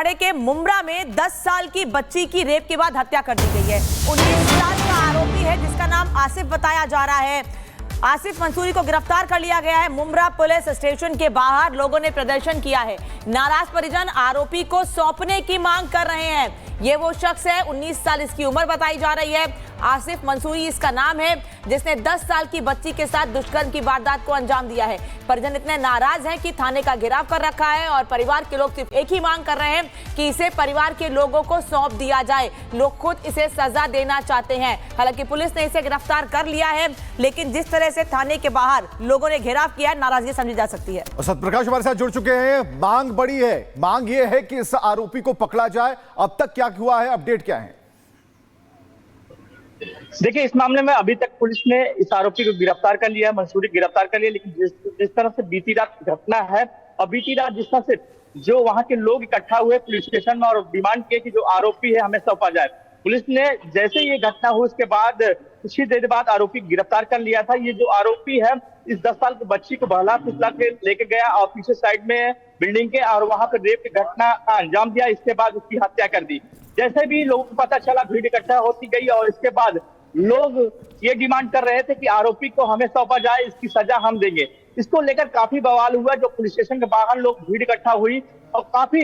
ठाणे के मुमरा में 10 साल की बच्ची की रेप के बाद हत्या कर दी गई है। 19 साल का आरोपी है जिसका नाम आसिफ बताया जा रहा है। आसिफ मंसूरी को गिरफ्तार कर लिया गया है। मुमरा पुलिस स्टेशन के बाहर लोगों ने प्रदर्शन किया है। नाराज परिजन आरोपी को सौंपने की मांग कर रहे हैं। ये वो शख्स है, 19 साल इसकी उम्र बताई जा रही है। आसिफ मंसूरी इसका नाम है, जिसने 10 साल की बच्ची के साथ दुष्कर्म की वारदात को अंजाम दिया है। परिजन इतने नाराज हैं कि थाने का घेराव कर रखा है और परिवार के लोग सिर्फ एक ही मांग कर रहे हैं कि इसे परिवार के लोगों को सौंप दिया जाए। लोग खुद इसे सजा देना चाहते हैं। हालांकि पुलिस ने इसे गिरफ्तार कर लिया है, लेकिन जिस तरह से थाने के बाहर लोगों ने घेराव किया, नाराजगी समझी जा सकती है। सत्यप्रकाश हमारे साथ जुड़ चुके हैं। मांग बड़ी है, मांग ये है कि इस आरोपी को पकड़ा जाए। अब तक क्या हुआ है, अपडेट क्या है? देखिए, इस मामले में अभी तक पुलिस ने इस आरोपी को गिरफ्तार कर लिया, मंसूरी गिरफ्तार कर लिया, लेकिन जिस तरह से बीती रात घटना है और बीती रात जिस तरह से जो वहां के लोग इकट्ठा हुए पुलिस स्टेशन में और डिमांड किए कि जो आरोपी है हमें सौंपा जाए। पुलिस ने जैसे ये घटना हुई उसके बाद कुछ ही देर बाद आरोपी गिरफ्तार कर लिया था। ये जो आरोपी है इस 10 साल की बच्ची को बहला फुसला के लेके गया और पीछे साइड में बिल्डिंग के और वहां पर रेप की घटना का अंजाम दिया। इसके बाद उसकी हत्या कर दी। जैसे भी लोगों को पता चला, भीड़ इकट्ठा होती गई और इसके बाद लोग ये डिमांड कर रहे थे कि आरोपी को हमें सौंपा जाए, इसकी सजा हम देंगे। इसको लेकर काफी बवाल हुआ। जो पुलिस स्टेशन के बाहर लोग भीड़ इकट्ठा हुई और काफी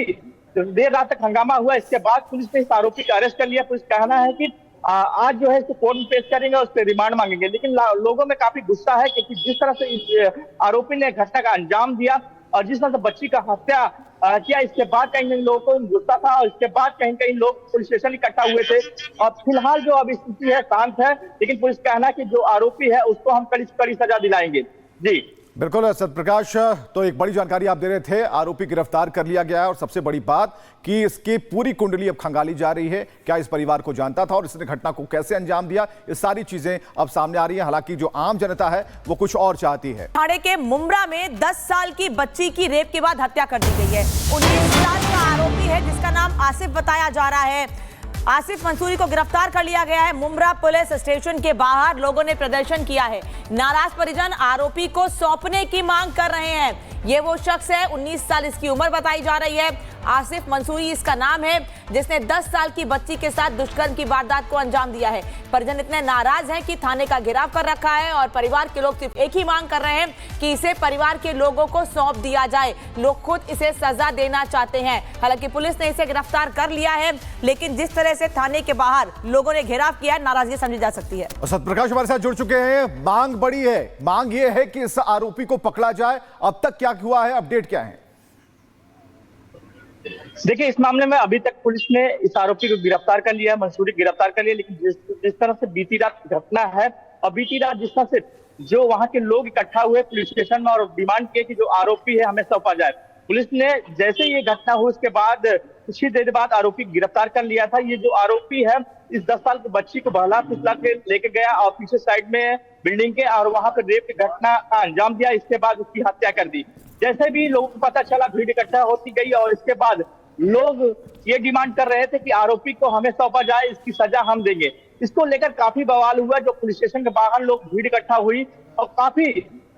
देर रात तक हंगामा हुआ। इसके बाद पुलिस ने इस आरोपी को अरेस्ट कर लिया। पुलिस कहना है कि आज जो है इसको कोर्ट में पेश करेंगे और उस पर रिमांड मांगेंगे। लेकिन लोगों में काफी गुस्सा है क्योंकि जिस तरह से इस आरोपी ने घटना का अंजाम दिया और जिस तरह से बच्ची का हत्या किया, इसके बाद कहीं कहीं लोगों को गुस्सा था और इसके बाद कहीं कहीं लोग पुलिस स्टेशन इकट्ठा हुए थे। और फिलहाल जो अब स्थिति है शांत है, लेकिन पुलिस कहना कि जो आरोपी है उसको हम कड़ी सजा दिलाएंगे। जी बिल्कुल सत्यप्रकाश, तो एक बड़ी जानकारी आप दे रहे थे। आरोपी गिरफ्तार कर लिया गया है और सबसे बड़ी बात कि इसकी पूरी कुंडली अब खंगाली जा रही है। क्या इस परिवार को जानता था और इसने घटना को कैसे अंजाम दिया, ये सारी चीजें अब सामने आ रही हैं। हालांकि जो आम जनता है वो कुछ और चाहती है। ठाणे के मुमरा में 10 साल की बच्ची की रेप के बाद हत्या कर दी गई है। 19 साल का आरोपी है जिसका नाम आसिफ बताया जा रहा है। आसिफ मंसूरी को गिरफ्तार कर लिया गया है। मुमरा पुलिस स्टेशन के बाहर लोगों ने प्रदर्शन किया है। नाराज परिजन आरोपी को सौंपने की मांग कर रहे हैं। ये वो शख्स है, 19 साल इसकी उम्र बताई जा रही है। आसिफ मंसूरी इसका नाम है, जिसने 10 साल की बच्ची के साथ दुष्कर्म की वारदात को अंजाम दिया है। परिजन इतने नाराज हैं कि थाने का घेराव कर रखा है और परिवार के लोग सिर्फ एक ही मांग कर रहे हैं कि इसे परिवार के लोगों को सौंप दिया जाए। लोग खुद इसे सजा देना चाहते हैं। हालांकि पुलिस ने इसे गिरफ्तार कर लिया है, लेकिन जिस तरह से थाने के बाहर लोगों ने घेराव किया, नाराजगी समझी जा सकती है। सत्यप्रकाश हमारे साथ जुड़ चुके हैं। मांग बड़ी है, मांग ये है कि इस आरोपी को पकड़ा जाए। अब तक क्या हुआ है, अपडेट क्या है? देखिए, इस मामले में अभी तक पुलिस ने इस आरोपी को गिरफ्तार कर लिया, मंसूरी गिरफ्तार कर लिया, लेकिन जिस तरह से बीती रात घटना है और बीती रात जिस तरह से जो वहां के लोग इकट्ठा हुए पुलिस स्टेशन में और डिमांड किए कि जो आरोपी है हमें सौंपा जाए। पुलिस ने जैसे ये घटना हुई उसके बाद कुछ ही देर बाद आरोपी गिरफ्तार कर लिया था। ये जो आरोपी है इस 10 साल की बच्ची को बहला फुसला के लेके गया और पीछे साइड में बिल्डिंग के और वहां पर रेप की घटना का अंजाम दिया। इसके बाद उसकी हत्या कर दी। जैसे भी लोगों को पता चला, भीड़ इकट्ठा होती गई और इसके बाद लोग ये डिमांड कर रहे थे कि आरोपी को हमें सौंपा जाए, इसकी सजा हम देंगे। इसको लेकर काफी बवाल हुआ। जो पुलिस स्टेशन के बाहर लोग भीड़ इकट्ठा हुई और काफी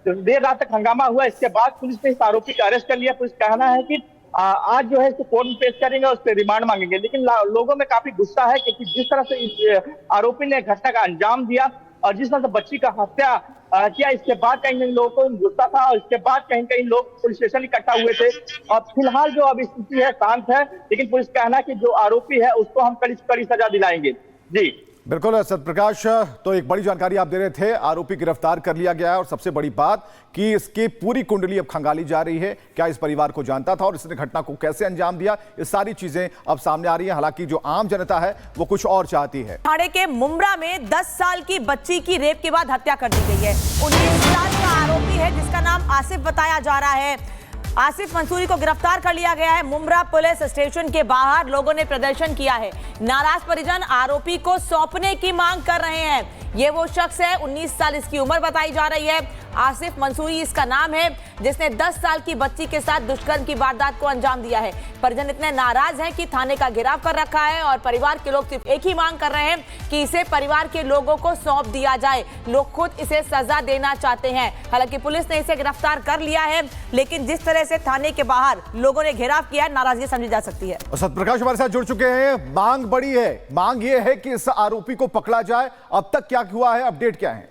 देर रात तक हंगामा हुआ। इसके बाद पुलिस ने इस आरोपी को अरेस्ट कर लिया। पुलिस कहना है कि आज जो है इसको कोर्ट में पेश करेंगे और उस पर रिमांड मांगेंगे। लेकिन लोगों में काफी गुस्सा है क्योंकि जिस तरह से इस आरोपी ने घटना का अंजाम दिया और जिस तरह से बच्ची का हत्या किया, इसके बाद कहीं कहीं लोगों को गुस्सा था और इसके बाद कहीं कहीं लोग पुलिस स्टेशन इकट्ठा हुए थे। और फिलहाल जो अब स्थिति है शांत है, लेकिन पुलिस कहना कि जो आरोपी है उसको हम कड़ी सजा दिलाएंगे। जी बिल्कुल सत्यप्रकाश, तो एक बड़ी जानकारी आप दे रहे थे। आरोपी गिरफ्तार कर लिया गया है और सबसे बड़ी बात कि इसकी पूरी कुंडली अब खंगाली जा रही है। क्या इस परिवार को जानता था और इसने घटना को कैसे अंजाम दिया, ये सारी चीजें अब सामने आ रही हैं। हालांकि जो आम जनता है वो कुछ और चाहती है। ठाणे के मुमरा में 10 साल की बच्ची की रेप के बाद हत्या कर दी गई है। 19 साल का आरोपी है जिसका नाम आसिफ बताया जा रहा है। आसिफ मंसूरी को गिरफ्तार कर लिया गया है। मुमरा पुलिस स्टेशन के बाहर लोगों ने प्रदर्शन किया है। नाराज परिजन आरोपी को सौंपने की मांग कर रहे हैं। ये वो शख्स है, 19 साल इसकी उम्र बताई जा रही है। आसिफ मंसूरी इसका नाम है, जिसने 10 साल की बच्ची के साथ दुष्कर्म की वारदात को अंजाम दिया है। परिजन इतने नाराज हैं कि थाने का घेराव कर रखा है और परिवार के लोग सिर्फ एक ही मांग कर रहे हैं कि इसे परिवार के लोगों को सौंप दिया जाए। लोग खुद इसे सजा देना चाहते हैं। हालांकि पुलिस ने इसे गिरफ्तार कर लिया है, लेकिन जिस तरह से थाने के बाहर लोगों ने घेराव किया, नाराजगी समझी जा सकती है। सत्यप्रकाश हमारे साथ जुड़ चुके हैं। मांग बड़ी है, मांग ये है कि इस आरोपी को पकड़ा जाए। अब तक क्या हुआ है, अपडेट क्या है?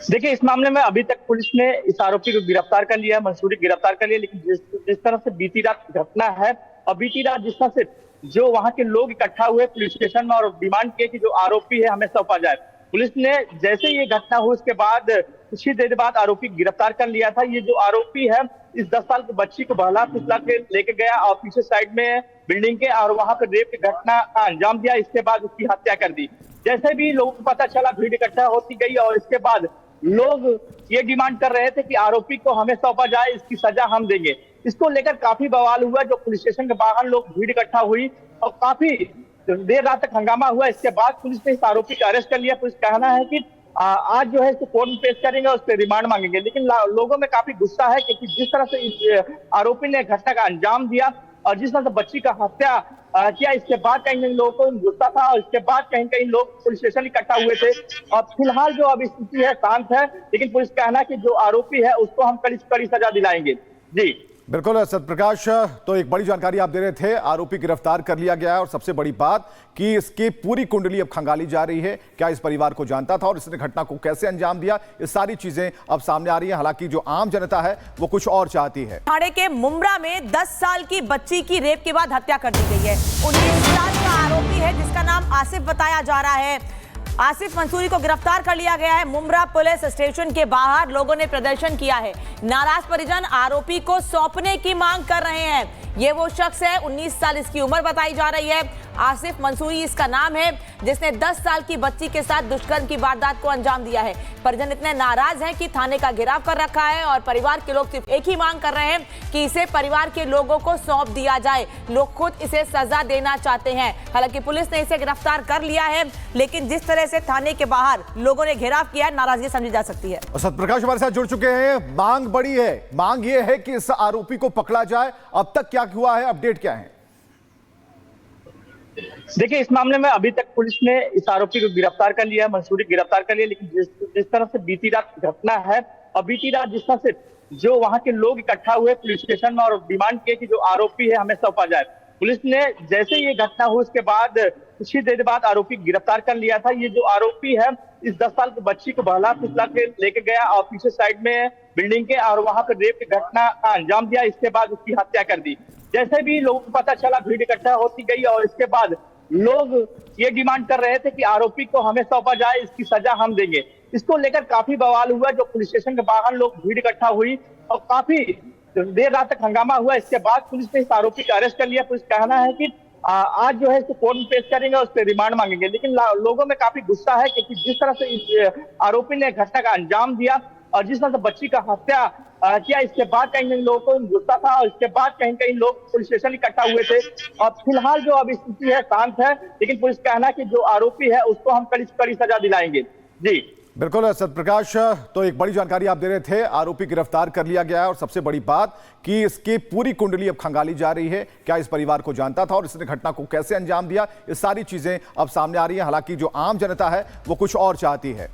देखिए, इस मामले में अभी तक पुलिस ने इस आरोपी को गिरफ्तार कर लिया है, मंसूरी गिरफ्तार कर लिया, लेकिन जिस तरह से बीती रात घटना है और बीती रात जिस तरह से जो वहां के लोग इकट्ठा हुए पुलिस स्टेशन में और डिमांड किए कि जो आरोपी है हमें सौंपा जाए। पुलिस ने जैसे ये घटना हुई उसके बाद कुछ ही देर बाद आरोपी गिरफ्तार कर लिया था। ये जो आरोपी है इस 10 साल की बच्ची को बहला फुसला के लेके गया और पीछे साइड में बिल्डिंग के और वहां पर रेप की घटना का अंजाम दिया। इसके बाद उसकी हत्या कर दी। जैसे भी लोगों को पता चला, भीड़ इकट्ठा होती गई और इसके बाद लोग ये डिमांड कर रहे थे कि आरोपी को हमें सौंपा जाए, इसकी सजा हम देंगे। इसको लेकर काफी बवाल हुआ। जो पुलिस स्टेशन के बाहर लोग भीड़ इकट्ठा हुई और काफी देर रात तक हंगामा हुआ। इसके बाद पुलिस ने इस आरोपी का अरेस्ट कर लिया। पुलिस का कहना है कि आज जो है इसको कोर्ट में पेश करेंगे और उस पर रिमांड मांगेंगे। लेकिन लोगों में काफी गुस्सा है क्योंकि जिस तरह से इस आरोपी ने घटना का अंजाम दिया और जिस तरह से बच्ची का हत्या किया, इसके बाद कहीं लोगों को गुस्सा था और इसके बाद कहीं लोग पुलिस स्टेशन इकट्ठा हुए थे। और फिलहाल जो अब स्थिति है शांत है, लेकिन पुलिस का कहना है कि जो आरोपी है उसको हम कड़ी सजा दिलाएंगे। जी बिल्कुल सत्यप्रकाश, तो एक बड़ी जानकारी आप दे रहे थे। आरोपी गिरफ्तार कर लिया गया है और सबसे बड़ी बात कि इसकी पूरी कुंडली अब खंगाली जा रही है। क्या इस परिवार को जानता था और इसने घटना को कैसे अंजाम दिया, ये सारी चीजें अब सामने आ रही हैं। हालांकि जो आम जनता है वो कुछ और चाहती है। ठाणे के मुंब्रा में 10 साल की बच्ची की रेप के बाद हत्या कर दी गई है। 19 साल का आरोपी है जिसका नाम आसिफ बताया जा रहा है। आसिफ मंसूरी को गिरफ्तार कर लिया गया है। मुंब्रा पुलिस स्टेशन के बाहर लोगों ने प्रदर्शन किया है। नाराज परिजन आरोपी को सौंपने की मांग कर रहे हैं। ये वो शख्स है, 19 साल इसकी उम्र बताई जा रही है। आसिफ मंसूरी इसका नाम है, जिसने 10 साल की बच्ची के साथ दुष्कर्म की वारदात को अंजाम दिया है। परिजन इतने नाराज हैं कि थाने का घेराव कर रखा है और परिवार के लोग सिर्फ एक ही मांग कर रहे हैं कि इसे परिवार के लोगों को सौंप दिया जाए। लोग खुद इसे सजा देना चाहते हैं। हालांकि पुलिस ने इसे गिरफ्तार कर लिया है, लेकिन जिस तरह से थाने के बाहर लोगों ने घेराव किया, नाराजगी समझी जा सकती है। सत्यप्रकाश हमारे साथ जुड़ चुके हैं। मांग बड़ी है, मांग ये है कि इस आरोपी को पकड़ा जाए। अब तक क्या हुआ है, अपडेट क्या है? देखिए, इस मामले में अभी तक पुलिस ने इस आरोपी को गिरफ्तार कर लिया है, मंसूरी गिरफ्तार कर लिया, लेकिन जिस तरह से बीती रात घटना है और बीती रात जिस तरह से जो वहां के लोग इकट्ठा हुए पुलिस स्टेशन में और डिमांड किए कि जो आरोपी है हमें सौंपा जाए। पुलिस ने जैसे ये घटना हुई उसके बाद कुछ ही देर बाद आरोपी गिरफ्तार कर लिया था। ये जो आरोपी है इस 10 साल की बच्ची को बहला फुसला के लेके गया और पीछे साइड में बिल्डिंग के और वहां पर रेप की घटना का अंजाम दिया। इसके बाद उसकी हत्या कर दी। जैसे भी लोगों को पता चला, भीड़ इकट्ठा होती गई और इसके बाद लोग ये डिमांड कर रहे थे कि आरोपी को हमें सौंपा जाए, इसकी सजा हम देंगे। इसको लेकर काफी बवाल हुआ। जो पुलिस स्टेशन के बाहर लोग भीड़ इकट्ठा हुई और काफी देर रात तक हंगामा हुआ। इसके बाद पुलिस ने इस आरोपी का अरेस्ट कर लिया। पुलिस का कहना है कि आज जो है इसको कोर्ट में पेश करेंगे और उस पर रिमांड मांगेंगे। लेकिन लोगों में काफी गुस्सा है क्योंकि जिस तरह से इस आरोपी ने घटना का अंजाम दिया और जिस तरह से बच्ची का हत्या किया, इसके बाद कहीं लोगों को गुस्सा था और इसके बाद कहीं लोग पुलिस स्टेशन इकट्ठा हुए थे। और फिलहाल जो अब स्थिति है शांत है, लेकिन पुलिस का कहना है कि जो आरोपी है उसको हम कड़ी सजा दिलाएंगे। जी बिल्कुल सत्यप्रकाश, तो एक बड़ी जानकारी आप दे रहे थे। आरोपी गिरफ्तार कर लिया गया है और सबसे बड़ी बात कि इसकी पूरी कुंडली अब खंगाली जा रही है। क्या इस परिवार को जानता था और इसने घटना को कैसे अंजाम दिया, ये सारी चीजें अब सामने आ रही हैं। हालांकि जो आम जनता है वो कुछ और चाहती है।